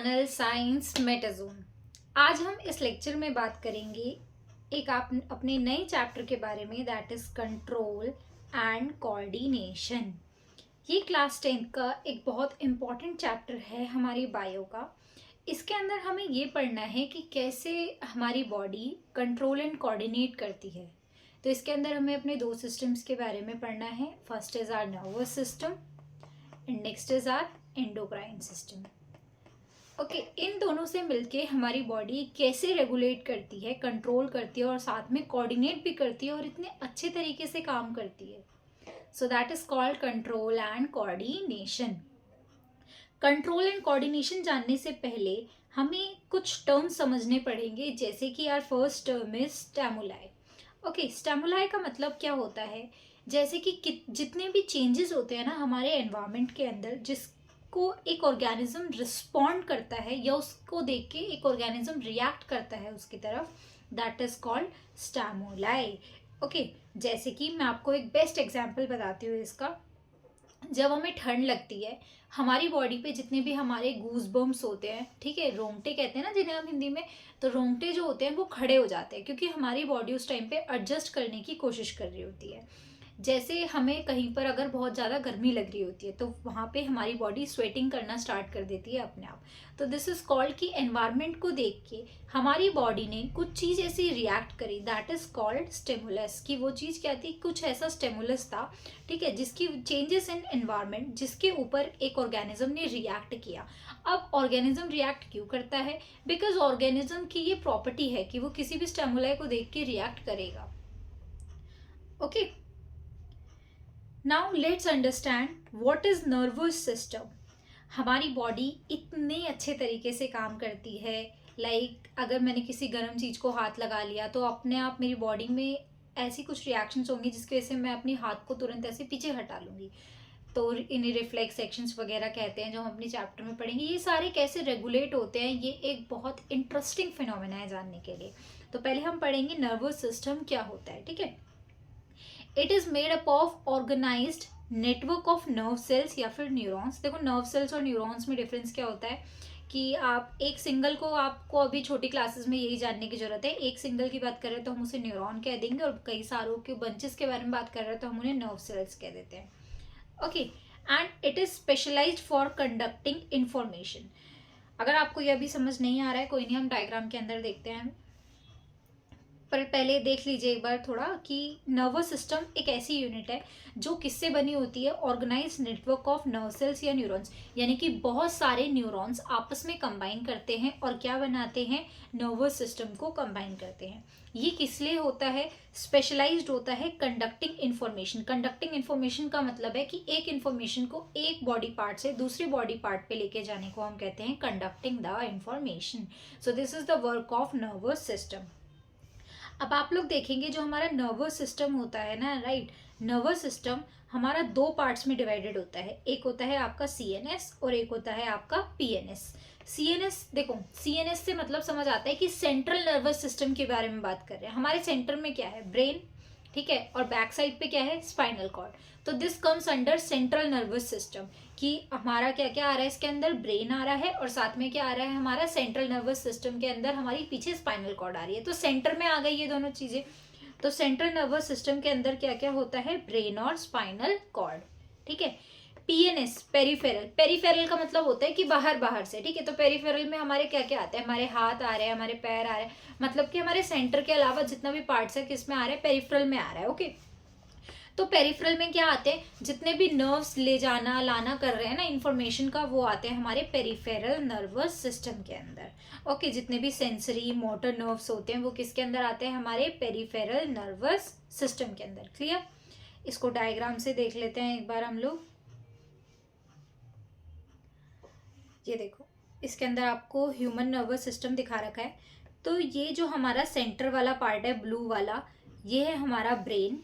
Channel science मेटाजोन। आज हम इस लेक्चर में बात करेंगे एक आप अपने नए चैप्टर के बारे में, that is control and coordination. ये क्लास 10th का एक बहुत इम्पॉर्टेंट चैप्टर है हमारी बायो का। इसके अंदर हमें ये पढ़ना है कि कैसे हमारी बॉडी कंट्रोल एंड कोऑर्डिनेट करती है। तो इसके अंदर हमें अपने दो सिस्टम्स के बारे में पढ़ना है। First is our nervous system and next is our endocrine system. Okay, इन दोनों से मिलके हमारी बॉडी कैसे रेगुलेट करती है, कंट्रोल करती है और साथ में कोऑर्डिनेट भी करती है और इतने अच्छे तरीके से काम करती है। So that is called control and coordination. Control and coordination जानने से पहले हमें कुछ टर्म्स समझने पड़ेंगे, जैसे कि यार first term is stimuli. Okay, stimuli का मतलब क्या होता है, जैसे कि जितने भी चेंजेस होते हैं ना हमारे एनवायरनमेंट के अंदर, जिसको एक ऑर्गेनिज्म रिस्पॉन्ड करता है या उसको देख के एक ऑर्गेनिज्म रिएक्ट करता है उसकी तरफ, that is called stimuli. Okay, जैसे कि मैं आपको एक बेस्ट एग्जांपल बताती हूँ इसका। जब हमें ठंड लगती है, हमारी बॉडी पे जितने भी हमारे गूज बम्स होते हैं, ठीक है, रोंगटे कहते हैं ना जिन्हें हम हिंदी में, तो रोंगटे जो होते हैं वो खड़े हो जाते हैं क्योंकि हमारी बॉडी उस टाइम पे एडजस्ट करने की कोशिश कर रही होती है। जैसे हमें कहीं पर अगर बहुत ज़्यादा गर्मी लग रही होती है तो वहाँ पे हमारी बॉडी स्वेटिंग करना स्टार्ट कर देती है अपने आप। तो दिस इज कॉल्ड कि एनवायरनमेंट को देख के हमारी बॉडी ने कुछ चीज़ ऐसी रिएक्ट करी, दैट इज कॉल्ड स्टिमुलस। कि वो चीज़ क्या थी, कुछ ऐसा स्टिमुलस था, ठीक है, जिसकी चेंजेस इन एनवायरनमेंट, जिसके ऊपर एक ऑर्गेनिज्म ने रिएक्ट किया। अब ऑर्गेनिज्म रिएक्ट क्यों करता है, बिकॉज ऑर्गेनिज्म की ये प्रॉपर्टी है कि वो किसी भी स्टिमुलाई को देख के रिएक्ट करेगा। Okay, now let's understand what is nervous system. हमारी बॉडी इतने अच्छे तरीके से काम करती है, लाइक अगर मैंने किसी गर्म चीज़ को हाथ लगा लिया तो अपने आप मेरी बॉडी में ऐसी कुछ रिएक्शंस होंगी जिसकी वजह से मैं अपनी हाथ को तुरंत ऐसे पीछे हटा लूँगी। तो इन्हें रिफ्लेक्स एक्शंस वगैरह कहते हैं, जो हम अपने चैप्टर में पढ़ेंगे। ये सारे कैसे रेगुलेट होते हैं, ये एक बहुत इंटरेस्टिंग फिनोमेना है जानने के लिए। तो पहले हम पढ़ेंगे नर्वस सिस्टम क्या होता है, ठीक है। It is made up of organized network of nerve cells या फिर न्यूरॉन्स। देखो, नर्व सेल्स और न्यूरॉन्स में डिफरेंस क्या होता है कि आप एक सिंगल को, आपको अभी छोटी क्लासेस में यही जानने की जरूरत है। एक सिंगल की बात कर रहे हैं तो हम उसे न्यूरॉन कह देंगे, और कई सारों के बंचेस के बारे में बात कर रहे हैं तो हम उन्हें नर्व सेल्स कह देते हैं। Okay, and it is specialized for conducting information. अगर आपको यह भी समझ नहीं आ रहा है, कोई नहीं, हम डायग्राम के अंदर देखते हैं, पर पहले देख लीजिए एक बार थोड़ा कि नर्वस सिस्टम एक ऐसी यूनिट है जो किससे बनी होती है, organized network of nerve cells या न्यूरॉन्स, यानी कि बहुत सारे न्यूरॉन्स आपस में कंबाइन करते हैं और क्या बनाते हैं, नर्वस सिस्टम को कंबाइन करते हैं। ये किस लिए होता है, स्पेशलाइज्ड होता है कंडक्टिंग इन्फॉर्मेशन। कंडक्टिंग इन्फॉर्मेशन का मतलब है कि एक इन्फॉर्मेशन को एक बॉडी पार्ट से दूसरे बॉडी पार्ट पे लेके जाने को हम कहते हैं conducting the information. So this is the work of nervous system. अब आप लोग देखेंगे जो हमारा नर्वस सिस्टम होता है ना, राइट, नर्वस सिस्टम हमारा दो पार्ट्स में डिवाइडेड होता है। एक होता है आपका सीएनएस और एक होता है आपका पीएनएस। सीएनएस, देखो सीएनएस से मतलब समझ आता है कि सेंट्रल नर्वस सिस्टम के बारे में बात कर रहे हैं। हमारे सेंटर में क्या है, ब्रेन, ठीक है, और बैक साइड पे क्या है, स्पाइनल कॉर्ड। तो this comes under central nervous system, कि हमारा क्या क्या आ रहा है इसके अंदर, ब्रेन आ रहा है और साथ में क्या आ रहा है, हमारा सेंट्रल नर्वस सिस्टम के अंदर हमारी पीछे स्पाइनल कॉर्ड आ रही है। तो सेंटर में आ गई ये दोनों चीजें। तो सेंट्रल नर्वस सिस्टम के अंदर क्या क्या होता है, ब्रेन और स्पाइनल कॉर्ड, ठीक है। PNS, peripheral. पेरिफेरल का मतलब होता है कि बाहर बाहर से, ठीक है। तो पेरिफेरल में हमारे क्या क्या आते हैं, हमारे हाथ आ रहे हैं, हमारे पैर आ रहे हैं, मतलब कि हमारे सेंटर के अलावा जितना भी पार्ट्स है किस में आ रहा है, पेरिफेरल में आ रहा है। ओके, तो पेरिफेरल में क्या आते हैं, जितने भी नर्व्स ले जाना लाना कर रहे हैं ना इंफॉर्मेशन का, वो आते हैं हमारे पेरिफेरल नर्वस सिस्टम के अंदर। ओके, जितने भी सेंसरी मोटर नर्व्स होते हैं वो किसके अंदर आते हैं, हमारे पेरिफेरल नर्वस सिस्टम के अंदर। क्लियर, इसको डायग्राम से देख लेते हैं एक बार हम लोग। ये देखो, इसके अंदर आपको ह्यूमन नर्वस सिस्टम दिखा रखा है। तो ये जो हमारा सेंटर वाला पार्ट है ब्लू वाला, ये है हमारा ब्रेन,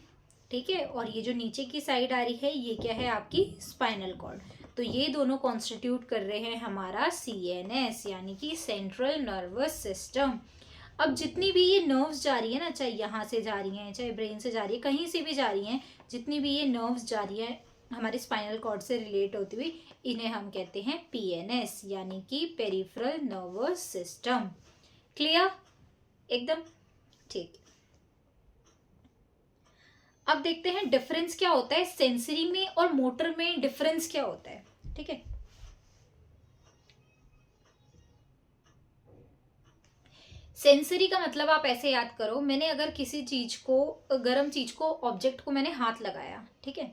ठीक है, और ये जो नीचे की साइड आ रही है ये क्या है, आपकी स्पाइनल कॉर्ड। तो ये दोनों कॉन्स्टिट्यूट कर रहे हैं हमारा सीएनएस, यानी कि सेंट्रल नर्वस सिस्टम। अब जितनी भी ये नर्व्स जा रही है ना, चाहे यहाँ से जा रही हैं, चाहे ब्रेन से जा रही है, कहीं से भी जा रही हैं, जितनी भी ये नर्व्स जा रही हैं, हमारे स्पाइनल कॉर्ड से रिलेट होती हुई, इन्हें हम कहते हैं पीएनएस, यानी कि पेरिफेरल नर्वस सिस्टम। क्लियर? एकदम ठीक। अब देखते हैं डिफरेंस क्या होता है सेंसरी में और मोटर में, डिफरेंस क्या होता है। ठीक है, सेंसरी का मतलब आप ऐसे याद करो, मैंने अगर किसी चीज को, गर्म चीज को, ऑब्जेक्ट को मैंने हाथ लगाया, ठीक है,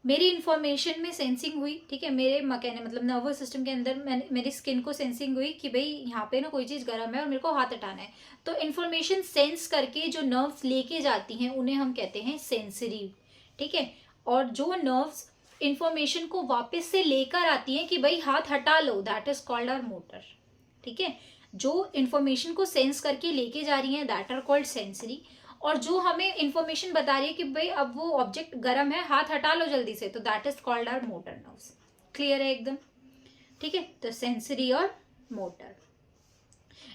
मेरी इंफॉर्मेशन में सेंसिंग हुई, ठीक है, मेरे कहने मतलब नर्वस सिस्टम के अंदर मैंने, मेरी स्किन को सेंसिंग हुई कि भाई यहाँ पे ना कोई चीज़ गर्म है और मेरे को हाथ हटाना है। तो इन्फॉर्मेशन सेंस करके जो नर्व्स लेके जाती हैं उन्हें हम कहते हैं सेंसरी। ठीक है, और जो नर्व्स इंफॉर्मेशन को वापस से लेकर आती हैं कि भाई हाथ हटा लो, that is called our motor. ठीक है, जो इंफॉर्मेशन को सेंस करके लेके जा रही हैं दैट आर कॉल्ड सेंसरी, और जो हमें इंफॉर्मेशन बता रही है कि भाई अब वो ऑब्जेक्ट गर्म है, हाथ हटा लो जल्दी से, तो that is called our motor nerves. Clear है एकदम? ठीक है, तो सेंसरी और मोटर,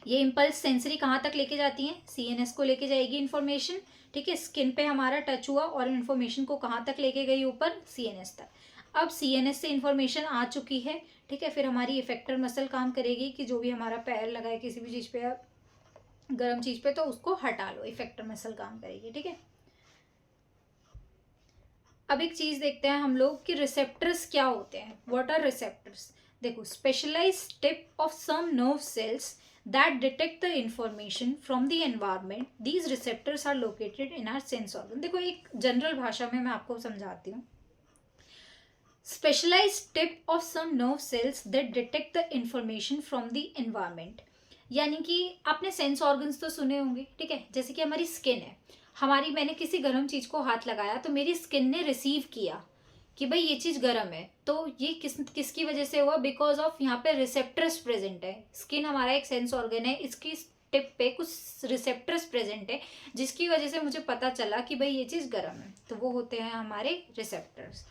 ये इम्पल्स सेंसरी कहाँ तक लेके जाती है, सीएनएस को लेके जाएगी इन्फॉर्मेशन। ठीक है, स्किन पे हमारा टच हुआ और इन्फॉर्मेशन को कहाँ तक लेके गई, ऊपर सीएनएस तक। अब सीएनएस से इन्फॉर्मेशन आ चुकी है, ठीक है, फिर हमारी इफेक्टर मसल काम करेगी कि जो भी हमारा पैर लगा है किसी भी चीज पे, गर्म चीज पे, तो उसको हटा लो, इफेक्टर मसल काम करेगी। ठीक है, अब एक चीज देखते हैं हम लोग कि रिसेप्टर्स क्या होते हैं। What are receptors? देखो, specialised tip of some nerve cells that detect the information from the environment, these receptors are located in our sense organ। देखो, एक जनरल भाषा में मैं आपको समझाती हूँ। Specialized tip of some nerve cells that detect the information from the environment, यानी कि आपने सेंस ऑर्गन्स तो सुने होंगे। ठीक है, जैसे कि हमारी स्किन है, हमारी, मैंने किसी गर्म चीज को हाथ लगाया तो मेरी स्किन ने रिसीव किया कि भाई ये चीज गर्म है, तो ये किसकी वजह से हुआ, बिकॉज ऑफ यहाँ पे रिसेप्टर्स प्रेजेंट है। स्किन हमारा एक सेंस ऑर्गन है, इसकी टिप पे कुछ रिसेप्टर्स प्रेजेंट है जिसकी वजह से मुझे पता चला कि भाई ये चीज गर्म है, तो वो होते हैं हमारे रिसेप्टर्स।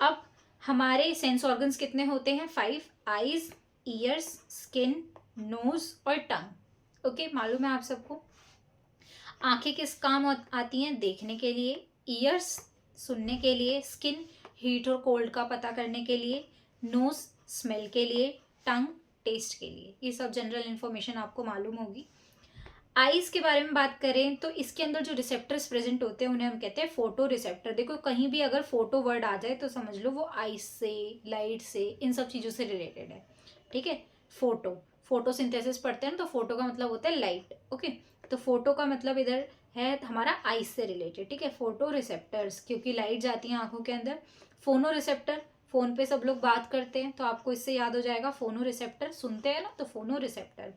अब हमारे सेंस ऑर्गन्स कितने होते हैं, 5। आईज, ईयर्स, स्किन, नोज और टंग। ओके, मालूम है आप सबको। आंखें किस काम आती हैं, देखने के लिए, ईयर्स सुनने के लिए, स्किन हीट और कोल्ड का पता करने के लिए, नोज स्मेल के लिए, टंग टेस्ट के लिए। ये सब जनरल इंफॉर्मेशन आपको मालूम होगी। आईज के बारे में बात करें तो इसके अंदर जो रिसेप्टर्स प्रेजेंट होते हैं उन्हें हम कहते हैं फोटो रिसेप्टर। देखो, कहीं भी अगर फोटो वर्ड आ जाए तो समझ लो वो आईज से, लाइट से, इन सब चीज़ों से रिलेटेड है। ठीक है, फोटोसिंथेसिस पढ़ते हैं तो फोटो का मतलब होता है लाइट। ओके, तो फोटो का मतलब इधर है हमारा आईज से रिलेटेड। ठीक है, फोटो रिसेप्टर्स, क्योंकि लाइट जाती है आंखों के अंदर। फोनो रिसेप्टर, फोन पे सब लोग बात करते हैं तो आपको इससे याद हो जाएगा फोनो रिसेप्टर, सुनते हैं ना, तो फोनो रिसेप्टर।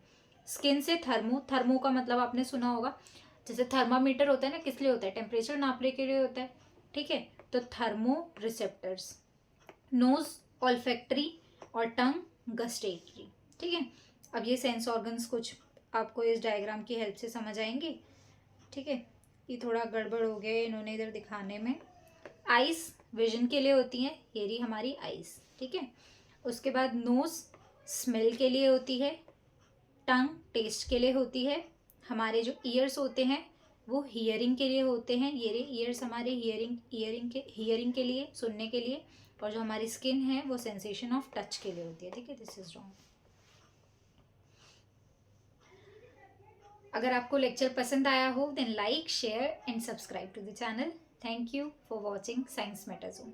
स्किन से थर्मो, थर्मो का मतलब आपने सुना होगा, जैसे थर्मामीटर होता है ना, किस लिए होता है, टेम्परेचर नापने के लिए होता है। ठीक है, तो थर्मो रिसेप्टर्स। नोज ऑल्फैक्टरी और टंग गस्टेटरी। ठीक है, अब ये सेंस ऑर्गन्स कुछ आपको इस डायग्राम की हेल्प से समझ आएंगे। ठीक है, ये थोड़ा गड़बड़ हो गया इन्होंने इधर दिखाने में। आइज विजन के लिए होती हैं, ये रही हमारी आइज। ठीक है, उसके बाद नोज स्मेल के लिए होती है, टंग टेस्ट के लिए होती है, हमारे जो ईयर्स होते हैं वो हियरिंग के लिए होते हैं, ये ईयर्स हमारे हियरिंग के लिए, सुनने के लिए, और जो हमारी स्किन है वो सेंसेशन ऑफ टच के लिए होती है। ठीक है, दिस इज रॉन्ग। अगर आपको लेक्चर पसंद आया हो then like, share and subscribe to the channel. Thank you for watching science meta zone.